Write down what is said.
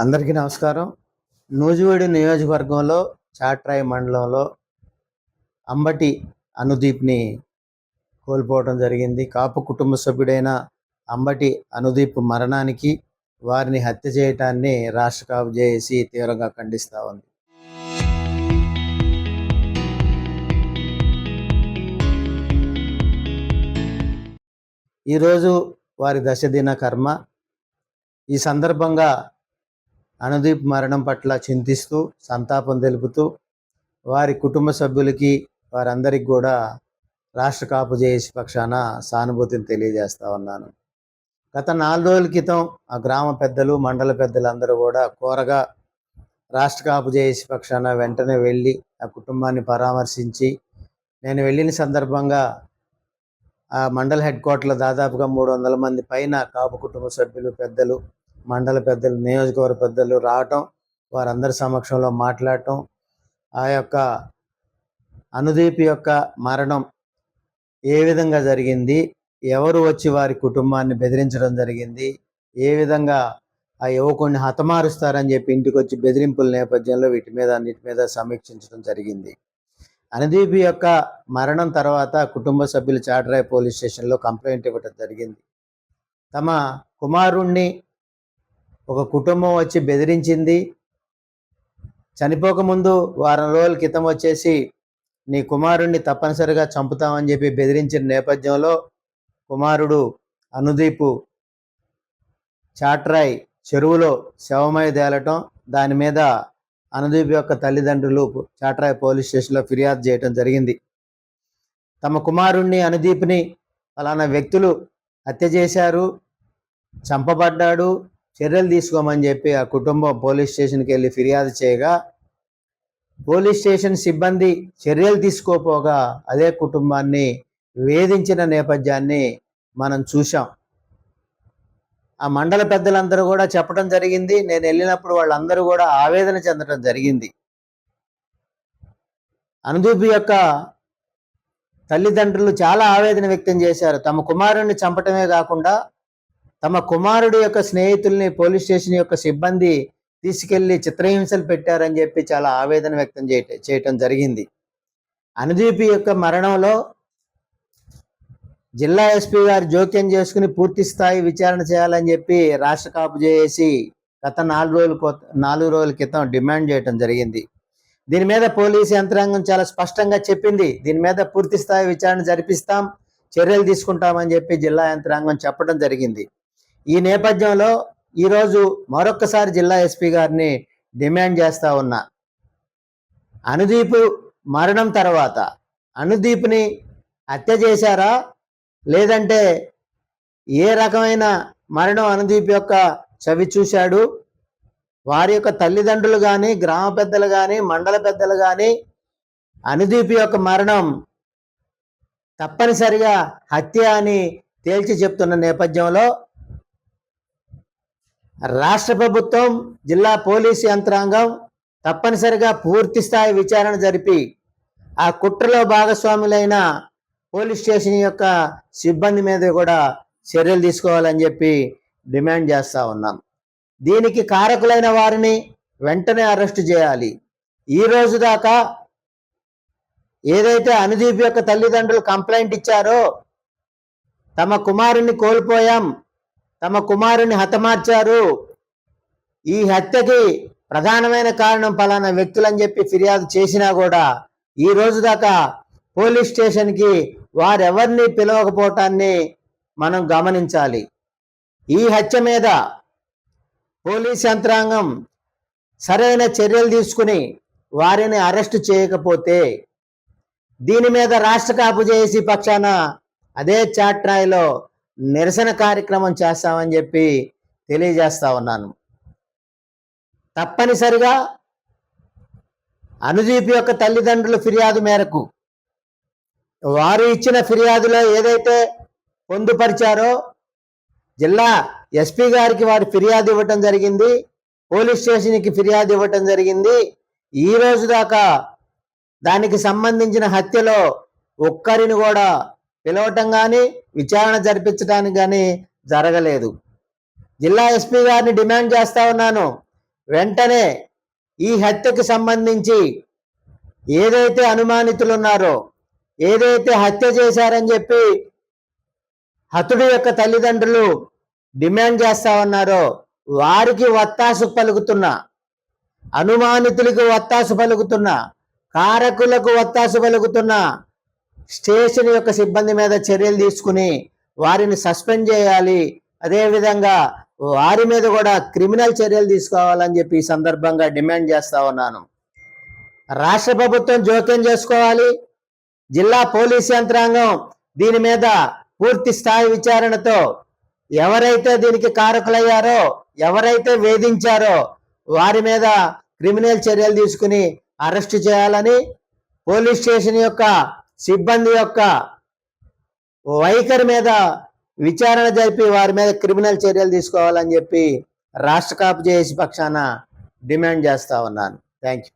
అందరికీ నమస్కారం. నూజివీడు నియోజకవర్గంలో చాట్రాయి మండలంలో అంబటి అనుదీప్ని కోల్పోవడం జరిగింది. కాపు కుటుంబ సభ్యుడైన అంబటి అనుదీప్ మరణానికి, వారిని హత్య చేయటాన్ని రాష్ట్ర కాపు జేఏసీ తీవ్రంగా ఖండిస్తూ ఉంది. ఈరోజు వారి దశదిన కర్మ. ఈ సందర్భంగా అనుదీప్ మరణం పట్ల చింతిస్తూ, సంతాపం తెలుపుతూ, వారి కుటుంబ సభ్యులకి, వారందరికీ కూడా రాష్ట్ర కాపు జేఏసీ పక్షాన సానుభూతిని తెలియజేస్తా ఉన్నాను. గత 4 రోజుల క్రితం ఆ గ్రామ పెద్దలు, మండల పెద్దలందరూ కూడా కోరగా రాష్ట్ర కాపు జేఏసీ పక్షాన వెంటనే వెళ్ళి ఆ కుటుంబాన్ని పరామర్శించి, నేను వెళ్ళిన సందర్భంగా ఆ మండల హెడ్ క్వార్టర్లో దాదాపుగా 300 మంది పైన కాపు కుటుంబ సభ్యులు, పెద్దలు, మండల పెద్దలు, నియోజకవర్గ పెద్దలు రావటం, వారందరి సమక్షంలో మాట్లాడటం, ఆ యొక్క అనుదీప్ యొక్క మరణం ఏ విధంగా జరిగింది, ఎవరు వచ్చి వారి కుటుంబాన్ని బెదిరించడం జరిగింది, ఏ విధంగా ఆ యువకుడిని హతమారుస్తారని చెప్పి ఇంటికి వచ్చి బెదిరింపుల నేపథ్యంలో అన్నిటి మీద సమీక్షించడం జరిగింది. అనుదీప్ యొక్క మరణం తర్వాత కుటుంబ సభ్యులు చాట్రాయి పోలీస్ స్టేషన్లో కంప్లైంట్ ఇవ్వడం జరిగింది. తమ కుమారుణ్ణి ఒక కుటుంబం వచ్చి బెదిరించింది, చనిపోకముందు వారం రోజుల క్రితం వచ్చేసి నీ కుమారుణ్ణి తప్పనిసరిగా చంపుతామని చెప్పి బెదిరించిన నేపథ్యంలో కుమారుడు అనుదీప్ చాట్రాయి చెరువులో శవమై తేలటం, దాని మీద అనుదీప్ యొక్క తల్లిదండ్రులు చాట్రాయి పోలీస్ స్టేషన్లో ఫిర్యాదు చేయడం జరిగింది. తమ కుమారుణ్ణి అనుదీప్ని ఫలానా వ్యక్తులు హత్య చేశారు, చంపబడ్డాడు, చర్యలు తీసుకోమని చెప్పి ఆ కుటుంబం పోలీస్ స్టేషన్కి వెళ్ళి ఫిర్యాదు చేయగా, పోలీస్ స్టేషన్ సిబ్బంది చర్యలు తీసుకోపోగా అదే కుటుంబాన్ని వేధించిన నేపథ్యాన్ని మనం చూసాం. ఆ మండల పెద్దలందరూ కూడా చెప్పడం జరిగింది. నేను వెళ్ళినప్పుడు వాళ్ళందరూ కూడా ఆవేదన చెందడం జరిగింది. అనుదీప్ యొక్క తల్లిదండ్రులు చాలా ఆవేదన వ్యక్తం చేశారు. తమ కుమారుడిని చంపటమే కాకుండా తమ కుమారుడి యొక్క స్నేహితుల్ని పోలీస్ స్టేషన్ యొక్క సిబ్బంది తీసుకెళ్లి చిత్రహింసలు పెట్టారని చెప్పి చాలా ఆవేదన వ్యక్తం చేయటం జరిగింది. అనుదీప్ యొక్క మరణంలో జిల్లా ఎస్పీ గారు జోక్యం చేసుకుని పూర్తి స్థాయి విచారణ చేయాలని చెప్పి రాష్ట్ర కాపు జేఏసీ గత 4 రోజుల క్రితం డిమాండ్ చేయటం జరిగింది. దీని మీద పోలీసు యంత్రాంగం చాలా స్పష్టంగా చెప్పింది, దీని మీద పూర్తి స్థాయి విచారణ జరిపిస్తాం, చర్యలు తీసుకుంటామని చెప్పి జిల్లా యంత్రాంగం చెప్పడం జరిగింది. ఈ నేపథ్యంలో ఈరోజు మరొక్కసారి జిల్లా ఎస్పీ గారిని డిమాండ్ చేస్తా ఉన్నా, అనుదీప్ మరణం తర్వాత అనుదీప్ని హత్య చేశారా, లేదంటే ఏ రకమైన మరణం అనుదీప్ యొక్క చవి చూశాడు, వారి యొక్క తల్లిదండ్రులు కానీ, గ్రామ పెద్దలు కానీ, మండల పెద్దలు కానీ అనుదీప్ యొక్క మరణం తప్పనిసరిగా హత్య అని తేల్చి చెప్తున్న నేపథ్యంలో రాష్ట్ర ప్రభుత్వం, జిల్లా పోలీసు యంత్రాంగం తప్పనిసరిగా పూర్తి స్థాయి విచారణ జరిపి ఆ కుట్రలో భాగస్వాములైన పోలీస్ స్టేషన్ యొక్క సిబ్బంది మీద కూడా చర్యలు తీసుకోవాలని చెప్పి డిమాండ్ చేస్తూ ఉన్నాం. దీనికి కారకులైన వారిని వెంటనే అరెస్టు చేయాలి. ఈ రోజు దాకా ఏదైతే అనుదీప్ యొక్క తల్లిదండ్రులు కంప్లైంట్ ఇచ్చారో, తమ కుమారుణ్ణి కోల్పోయాం, తమ కుమారుని హతమార్చారు, ఈ హత్యకి ప్రధానమైన కారణం ఫలానా వ్యక్తులని చెప్పి ఫిర్యాదు చేసినా కూడా ఈ రోజు దాకా పోలీస్ స్టేషన్కి వారెవరిని పిలవకపోవటాన్ని మనం గమనించాలి. ఈ హత్య మీద పోలీస్ యంత్రాంగం సరైన చర్యలు తీసుకుని వారిని అరెస్టు చేయకపోతే దీని మీద రాష్ట్ర కాపు జేఏసీ పక్షాన అదే చాట్రాయిలో నిరసన కార్యక్రమం చేస్తామని చెప్పి తెలియజేస్తా ఉన్నాను. తప్పనిసరిగా అనుదీప్ యొక్క తల్లిదండ్రుల ఫిర్యాదు మేరకు వారు ఇచ్చిన ఫిర్యాదులో ఏదైతే పొందుపరిచారో జిల్లా ఎస్పీ గారికి వారు ఫిర్యాదు ఇవ్వటం జరిగింది, పోలీస్ స్టేషన్కి ఫిర్యాదు ఇవ్వటం జరిగింది. ఈ రోజు దాకా దానికి సంబంధించిన హత్యలో ఒక్కరిని కూడా పిలవటం కానీ విచారణ జరిపించడానికి కానీ జరగలేదు. జిల్లా ఎస్పీ గారిని డిమాండ్ చేస్తా ఉన్నాను, వెంటనే ఈ హత్యకు సంబంధించి ఏదైతే అనుమానితులు ఉన్నారో, ఏదైతే హత్య చేశారని చెప్పి హతుడి యొక్క తల్లిదండ్రులు డిమాండ్ చేస్తా ఉన్నారో వారికి వత్తాసు పలుకుతున్న, అనుమానితులకు వత్తాసు పలుకుతున్న, కారకులకు వత్తాసు పలుకుతున్న స్టేషన్ యొక్క సిబ్బంది మీద చర్యలు తీసుకుని వారిని సస్పెండ్ చేయాలి. అదేవిధంగా వారి మీద కూడా క్రిమినల్ చర్యలు తీసుకోవాలని చెప్పి ఈ సందర్భంగా డిమాండ్ చేస్తా ఉన్నాను. రాష్ట్ర ప్రభుత్వం జోక్యం చేసుకోవాలి. జిల్లా పోలీస్ యంత్రాంగం దీని మీద పూర్తి స్థాయి విచారణతో ఎవరైతే దీనికి కారకులయ్యారో, ఎవరైతే వేధించారో వారి మీద క్రిమినల్ చర్యలు తీసుకుని అరెస్ట్ చేయాలని, పోలీస్ స్టేషన్ యొక్క సిబ్బంది యొక్క వైఖరి మీద విచారణ జరిపి వారి మీద క్రిమినల్ చర్యలు తీసుకోవాలని చెప్పి రాష్ట్ర కాపు జేఏసీ పక్షాన డిమాండ్ చేస్తా ఉన్నాను. Thank you.